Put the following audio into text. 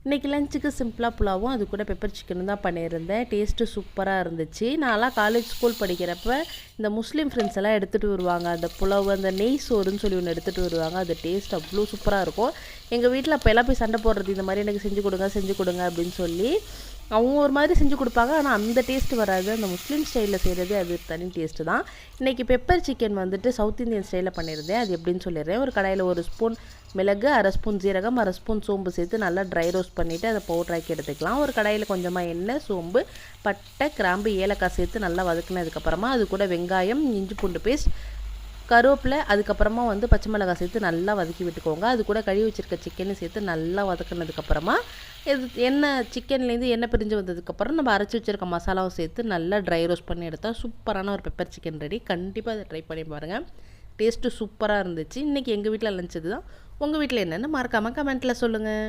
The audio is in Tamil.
இன்றைக்கி லஞ்சுக்கு சிம்பிளாக புலாவும் அது கூட பெப்பர் சிக்கனும் தான் பண்ணியிருந்தேன். டேஸ்ட்டு சூப்பராக இருந்துச்சு. நான்லாம் காலேஜ் ஸ்கூல் படிக்கிறப்ப இந்த முஸ்லீம் ஃப்ரெண்ட்ஸ் எல்லாம் எடுத்துகிட்டு வருவாங்க. அந்த புலாவு அந்த நெய் சோறுன்னு சொல்லி ஒன்று எடுத்துகிட்டு வருவாங்க. அது டேஸ்ட் அவ்வளோ சூப்பராக இருக்கும். எங்கள் வீட்டில் அப்போ எல்லாம் போய் சண்டை போடுறது, இந்த மாதிரி எனக்கு செஞ்சு கொடுங்க அப்படின்னு சொல்லி. அவங்க ஒரு மாதிரி செஞ்சு கொடுப்பாங்க. ஆனால் அந்த டேஸ்ட் வராது. அந்த முஸ்லீம் ஸ்டைலில் செய்கிறது அது தனி டேஸ்ட்டு தான். இன்றைக்கி பெப்பர் சிக்கன் வந்துட்டு சவுத் இந்தியன் ஸ்டைலில் பண்ணியிருந்தேன். அது எப்படின்னு சொல்லிடுறேன். ஒரு கடாயில் 1 ஸ்பூன் மிளகு, 1/2 ஸ்பூன் ஜீரகம், 1/2 ஸ்பூன் சோம்பு சேர்த்து நல்லா ட்ரை ரோஸ்ட் பண்ணிவிட்டு அதை பவுட்ராக்கி எடுத்துக்கலாம். ஒரு கடாயில் கொஞ்சமாக எண்ணெய், சோம்பு, பட்டை, கிராம்பு, ஏலக்காய் சேர்த்து நல்லா வதக்குனதுக்கப்புறமா அது கூட வெங்காயம், இஞ்சி பூண்டு பேஸ்ட், கருவேப்பிலை, அதுக்கப்புறமா பச்சை மிளகாய் சேர்த்து நல்லா வதக்கி விட்டுக்கோங்க. அது கூட கழுவி வச்சுருக்க சிக்கனை சேர்த்து நல்லா வதக்குனதுக்கப்புறமா எண்ணெய் சிக்கன்லேருந்து எண்ணெய் பிரிஞ்சு வந்ததுக்கப்புறம் நம்ம அரைச்சி வச்சுருக்க மசாலாவும் சேர்த்து நல்லா ட்ரை ரோஸ்ட் பண்ணி எடுத்தால் சூப்பரான ஒரு பெப்பர் சிக்கன் ரெடி. கண்டிப்பாக அதை ட்ரை பண்ணி பாருங்கள். டேஸ்ட்டு சூப்பராக இருந்துச்சு. இன்றைக்கி எங்கள் வீட்டில் லஞ்ச் தான். உங்கள் வீட்டில் என்னென்னு மறக்காமல் கமெண்ட்டில் சொல்லுங்கள்.